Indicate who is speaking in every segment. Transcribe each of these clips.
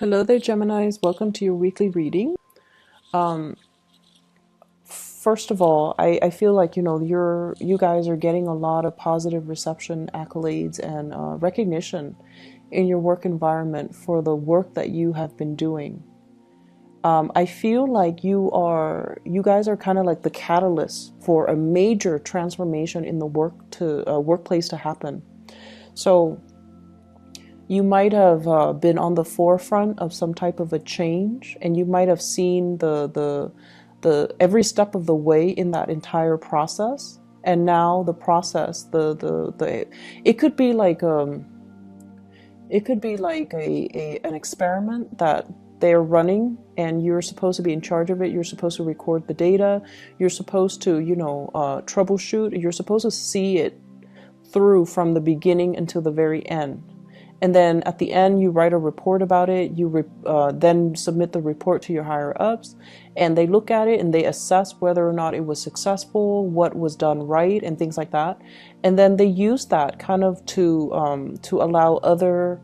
Speaker 1: Hello there, Geminis. Welcome to your weekly reading. Um, First of all, I feel like you guys are getting a lot of positive reception, accolades, and recognition in your work environment for the work that you have been doing. I feel like you guys are kind of like the catalyst for a major transformation in the workplace to happen. So you might have been on the forefront of some type of a change, and you might have seen the every step of the way in that entire process. And now the process, the it could be like an experiment that they're running, and you're supposed to be in charge of it. You're supposed to record the data. You're supposed to troubleshoot. You're supposed to see it through from the beginning until the very end. And then at the end, you write a report about it. You then submit the report to your higher ups, and they look at it and they assess whether or not it was successful, what was done right, and things like that. And then they use that kind of to allow other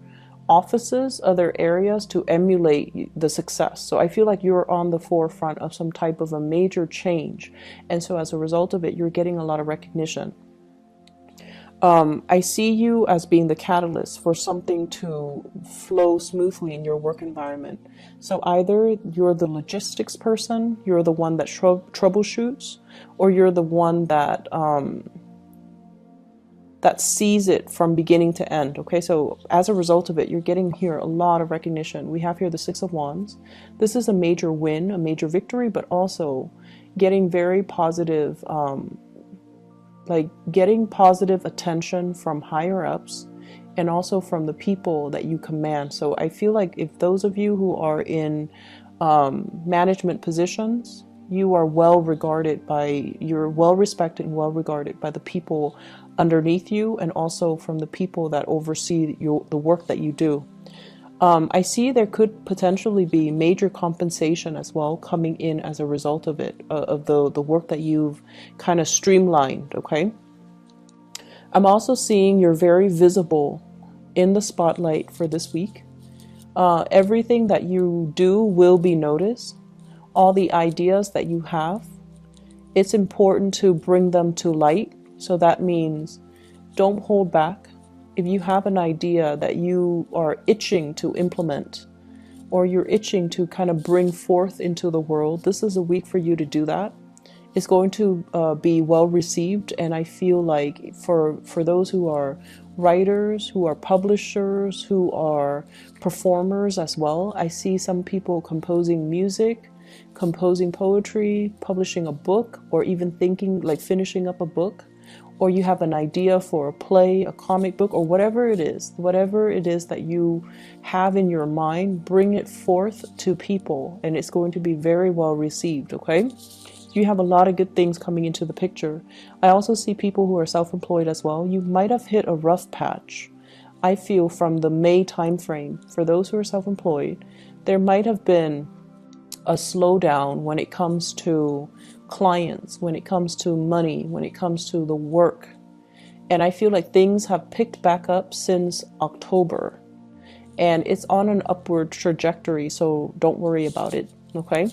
Speaker 1: offices, other areas to emulate the success. So I feel like you're on the forefront of some type of a major change, and so as a result of it, you're getting a lot of recognition. I see you as being the catalyst for something to flow smoothly in your work environment. So either you're the logistics person, you're the one that troubleshoots, or you're the one that sees it from beginning to end. Okay, so as a result of it, you're getting here a lot of recognition. We have here the Six of Wands. This is a major win, a major victory, but also getting very positive. Like getting positive attention from higher ups and also from the people that you command. So I feel like if those of you who are in management positions, you're well respected and well regarded by the people underneath you, and also from the people that oversee the work that you do. I see there could potentially be major compensation as well coming in as a result of it, of the work that you've kind of streamlined, okay? I'm also seeing you're very visible in the spotlight for this week. Everything that you do will be noticed. All the ideas that you have, it's important to bring them to light. So that means don't hold back. If you have an idea that you are itching to implement, or you're itching to kind of bring forth into the world, this is a week for you to do that. It's going to be well received, and I feel like for those who are writers, who are publishers, who are performers as well, I see some people composing music, composing poetry, publishing a book, or even thinking like finishing up a book. Or you have an idea for a play, a comic book, or whatever it is that you have in your mind, bring it forth to people, and it's going to be very well received, okay? You have a lot of good things coming into the picture. I also see people who are self-employed as well. You might have hit a rough patch. I feel from the May time frame, for those who are self-employed, there might have been a slowdown when it comes to clients, when it comes to money, when it comes to the work. And I feel like things have picked back up since October, and it's on an upward trajectory, so don't worry about it, okay?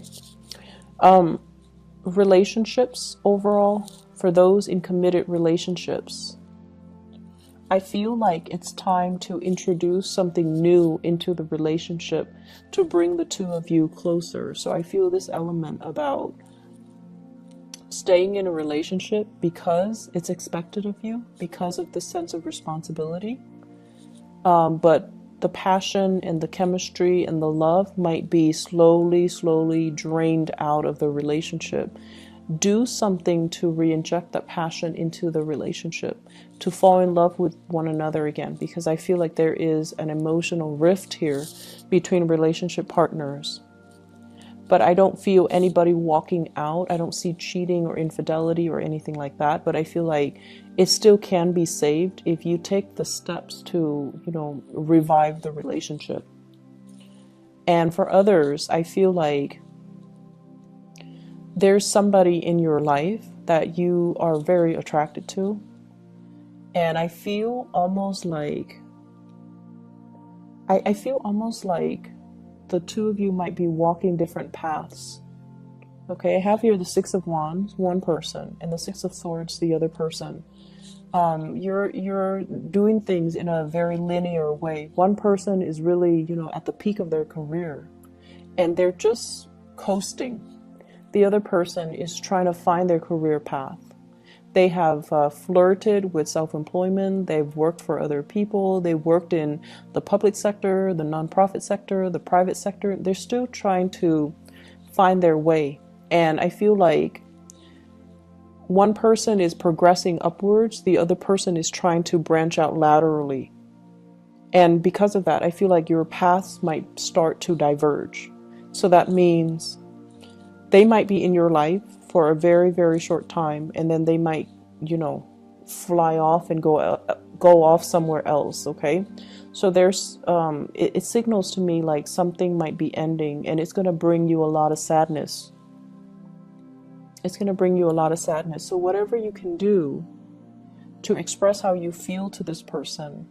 Speaker 1: Relationships overall, for those in committed relationships, I feel like it's time to introduce something new into the relationship to bring the two of you closer. So I feel this element about staying in a relationship because it's expected of you, because of the sense of responsibility. But the passion and the chemistry and the love might be slowly drained out of the relationship. Do something to re-inject that passion into the relationship, to fall in love with one another again, because I feel like there is an emotional rift here between relationship partners. But I don't feel anybody walking out. I don't see cheating or infidelity or anything like that. But I feel like it still can be saved if you take the steps to, revive the relationship. And for others, I feel like there's somebody in your life that you are very attracted to. And I feel almost like the two of you might be walking different paths. Okay, I have here the Six of Wands, one person, and the Six of Swords, the other person. You're doing things in a very linear way. One person is really, at the peak of their career, and they're just coasting. The other person is trying to find their career path. They have flirted with self-employment. They've worked for other people. They worked in the public sector, the nonprofit sector, the private sector. They're still trying to find their way. And I feel like one person is progressing upwards. The other person is trying to branch out laterally. And because of that, I feel like your paths might start to diverge. So that means they might be in your life for a very, very short time, and then they might, fly off and go off somewhere else. Okay, so there's it signals to me like something might be ending, and it's going to bring you a lot of sadness. It's going to bring you a lot of sadness. So whatever you can do to express how you feel to this person,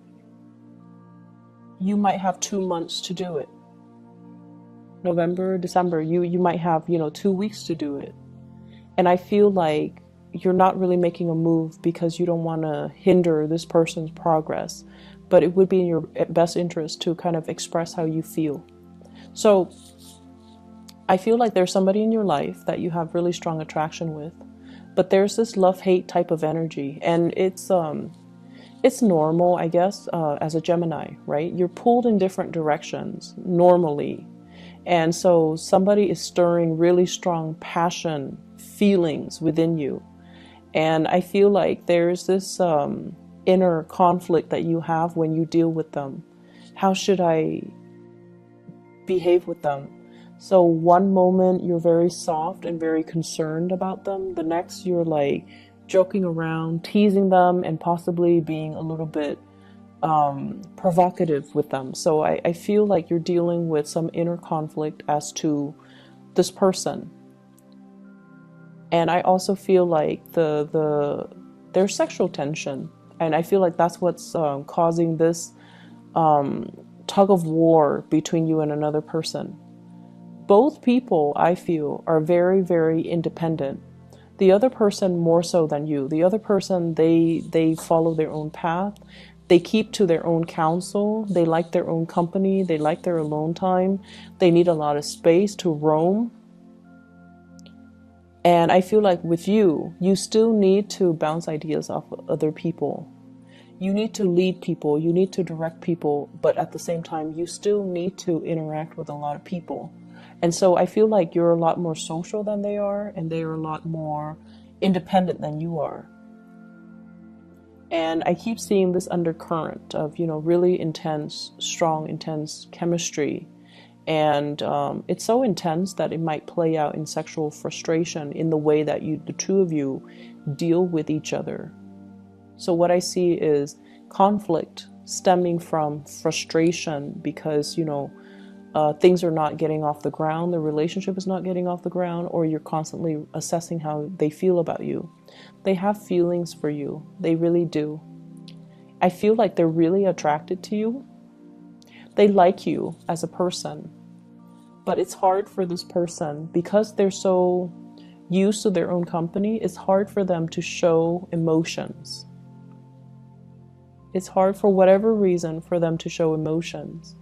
Speaker 1: you might have 2 months to do it. November, December, you might have, 2 weeks to do it. And I feel like you're not really making a move because you don't want to hinder this person's progress, but it would be in your best interest to kind of express how you feel. So I feel like there's somebody in your life that you have really strong attraction with, but there's this love-hate type of energy, and it's normal, I guess, as a Gemini, right? You're pulled in different directions normally. And so somebody is stirring really strong passion, feelings within you. And I feel like there's this inner conflict that you have when you deal with them. How should I behave with them? So one moment you're very soft and very concerned about them. The next you're like joking around, teasing them, and possibly being a little bit provocative with them. So I feel like you're dealing with some inner conflict as to this person. And I also feel like there's sexual tension, and I feel like that's what's causing this tug of war between you and another person. Both people, I feel, are very, very independent. The other person more so than you. The other person, they follow their own path. They keep to their own counsel. They like their own company. They like their alone time. They need a lot of space to roam. And I feel like with you, you still need to bounce ideas off of other people. You need to lead people. You need to direct people. But at the same time, you still need to interact with a lot of people. And so I feel like you're a lot more social than they are, and they are a lot more independent than you are. And I keep seeing this undercurrent of, really intense, strong, intense chemistry. And it's so intense that it might play out in sexual frustration in the way that the two of you deal with each other. So what I see is conflict stemming from frustration because, things are not getting off the ground, the relationship is not getting off the ground, or you're constantly assessing how they feel about you. They have feelings for you. They really do. I feel like they're really attracted to you. They like you as a person. But it's hard for this person, because they're so used to their own company, it's hard for them to show emotions. It's hard for whatever reason for them to show emotions.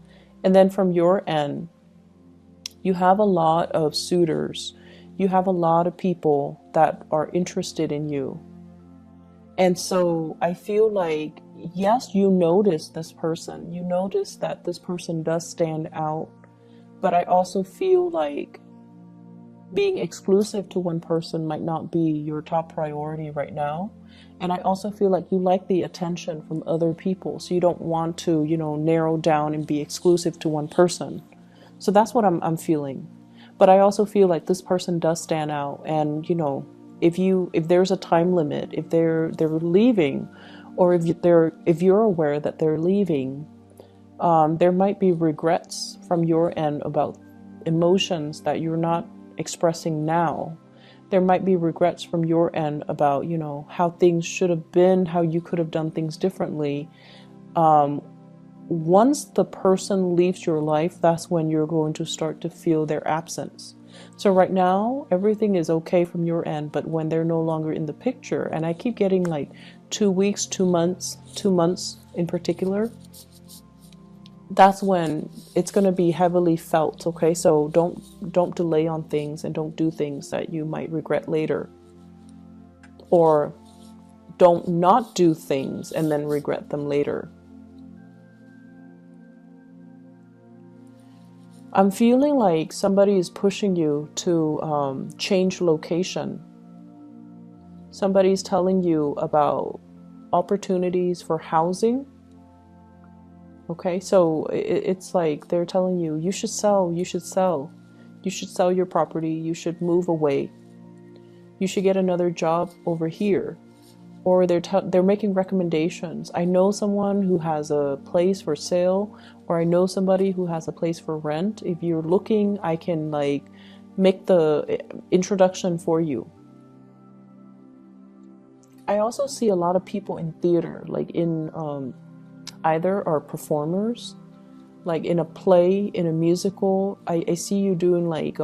Speaker 1: And then from your end, you have a lot of suitors. You have a lot of people that are interested in you. And so I feel like, yes, you notice this person. You notice that this person does stand out. But I also feel like being exclusive to one person might not be your top priority right now. And I also feel like you like the attention from other people. So you don't want to, narrow down and be exclusive to one person. So that's what I'm feeling. But I also feel like this person does stand out. And, if there's a time limit, if they're leaving, or if you're aware that they're leaving, there might be regrets from your end about emotions that you're not expressing now. There might be regrets from your end about, how things should have been, how you could have done things differently, once the person leaves your life, that's when you're going to start to feel their absence. So right now, everything is okay from your end, but when they're no longer in the picture, and I keep getting like 2 weeks, 2 months in particular, that's when it's going to be heavily felt. Okay, so don't delay on things, and don't do things that you might regret later, or don't not do things and then regret them later. I'm feeling like somebody is pushing you to change location. Somebody's telling you about opportunities for housing. Okay, so it's like they're telling you, you should sell, you should sell. You should sell your property, you should move away. You should get another job over here. Or they're making recommendations. I know someone who has a place for sale, or I know somebody who has a place for rent. If you're looking, I can like make the introduction for you. I also see a lot of people in theater, like in either are performers, like in a play, in a musical. I see you doing like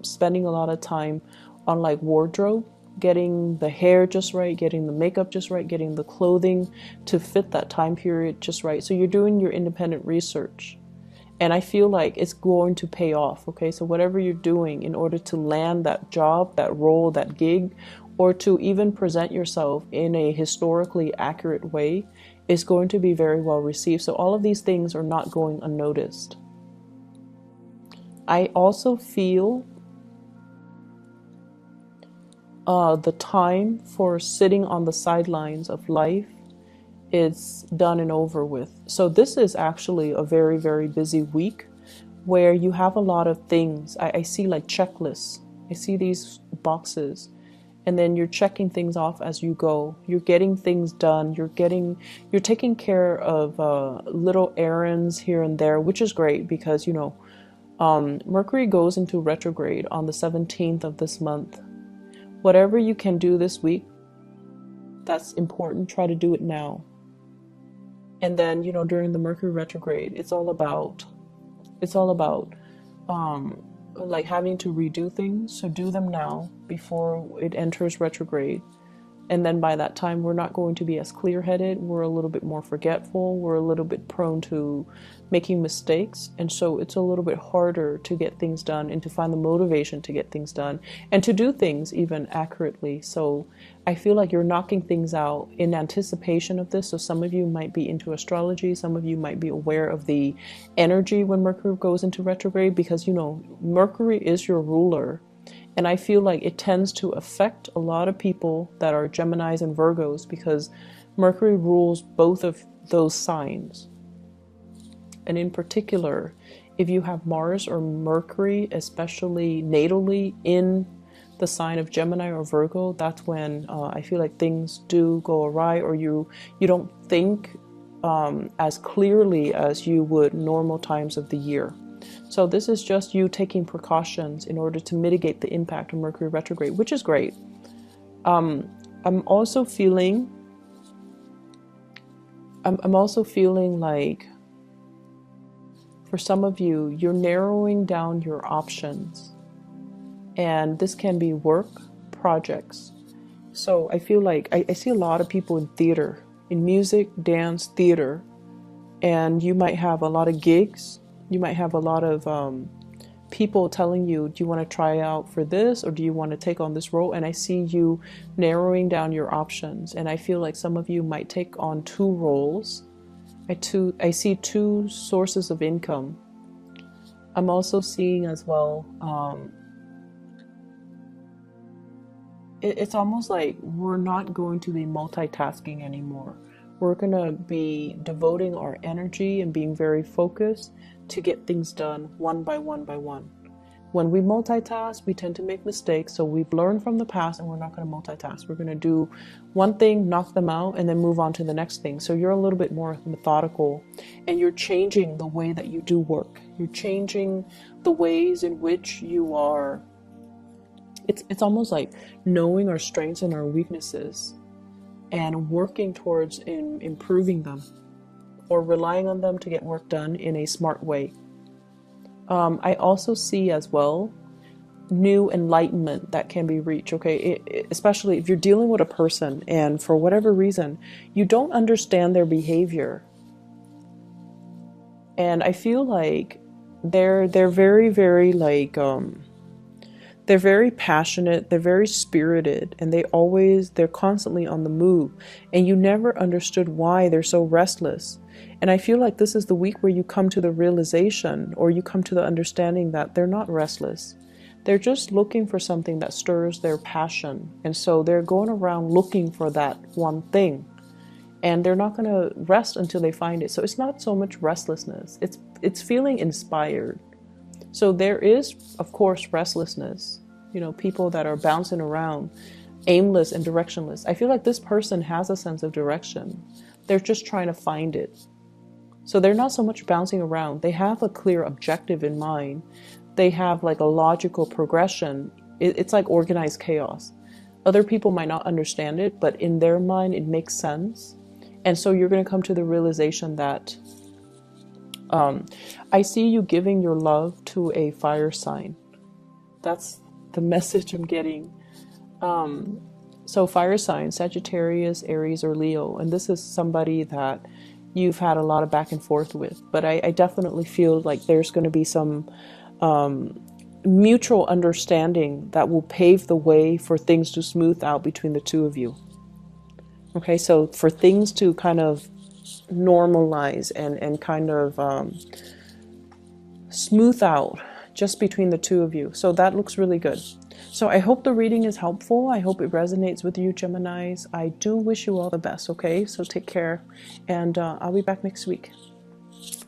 Speaker 1: spending a lot of time on like wardrobe, getting the hair just right, getting the makeup just right, getting the clothing to fit that time period just right. So you're doing your independent research. And I feel like it's going to pay off, okay? So whatever you're doing in order to land that job, that role, that gig, or to even present yourself in a historically accurate way is going to be very well received. So all of these things are not going unnoticed. I also feel the time for sitting on the sidelines of life is done and over with. So this is actually a very, very busy week where you have a lot of things. I see like checklists. I see these boxes, and then you're checking things off as you go. You're getting things done. You're taking care of little errands here and there, which is great because, you know, Mercury goes into retrograde on the 17th of this month. Whatever you can do this week, that's important. Try to do it now. And then, you know, during the Mercury retrograde, it's all about like having to redo things. So do them now before it enters retrograde. And then by that time, we're not going to be as clear-headed. We're a little bit more forgetful. We're a little bit prone to making mistakes. And so it's a little bit harder to get things done and to find the motivation to get things done and to do things even accurately. So I feel like you're knocking things out in anticipation of this. So some of you might be into astrology. Some of you might be aware of the energy when Mercury goes into retrograde because, you know, Mercury is your ruler. And I feel like it tends to affect a lot of people that are Geminis and Virgos because Mercury rules both of those signs. And in particular, if you have Mars or Mercury, especially natally in the sign of Gemini or Virgo, that's when I feel like things do go awry, or you don't think as clearly as you would normal times of the year. So this is just you taking precautions in order to mitigate the impact of Mercury retrograde, which is great. I'm also feeling like for some of you, you're narrowing down your options. And this can be work, projects. So I feel like I see a lot of people in theater, in music, dance, theater, and you might have a lot of gigs. You might have a lot of people telling you, do you want to try out for this or do you want to take on this role? And I see you narrowing down your options. And I feel like some of you might take on 2 roles. I see 2 sources of income. I'm also seeing as well, it's almost like we're not going to be multitasking anymore. We're going to be devoting our energy and being very focused to get things done one by one by one. When we multitask, we tend to make mistakes. So we've learned from the past and we're not going to multitask. We're going to do one thing, knock them out, and then move on to the next thing. So you're a little bit more methodical and you're changing the way that you do work. You're changing the ways in which you are. It's almost like knowing our strengths and our weaknesses and working towards improving them. or relying on them to get work done in a smart way. I also see as well new enlightenment that can be reached, okay? Especially if you're dealing with a person and for whatever reason you don't understand their behavior, and I feel like they're very, very like they're very passionate, they're very spirited, and they're constantly on the move, and you never understood why they're so restless. And I feel like this is the week where you come to the realization, or you come to the understanding that they're not restless. They're just looking for something that stirs their passion. And so they're going around looking for that one thing. And they're not going to rest until they find it. So it's not so much restlessness. It's feeling inspired. So there is, of course, restlessness. You know, people that are bouncing around, aimless and directionless. I feel like this person has a sense of direction. They're just trying to find it. So they're not so much bouncing around. They have a clear objective in mind. They have like a logical progression. It's like organized chaos. Other people might not understand it, but in their mind, it makes sense. And so you're going to come to the realization that I see you giving your love to a fire sign. That's the message I'm getting. So fire signs, Sagittarius, Aries, or Leo. And this is somebody that you've had a lot of back and forth with. But I definitely feel like there's going to be some mutual understanding that will pave the way for things to smooth out between the two of you. Okay, so for things to kind of normalize and kind of smooth out just between the two of you. So that looks really good. So I hope the reading is helpful. I hope it resonates with you, Geminis. I do wish you all the best, okay? So take care, and I'll be back next week.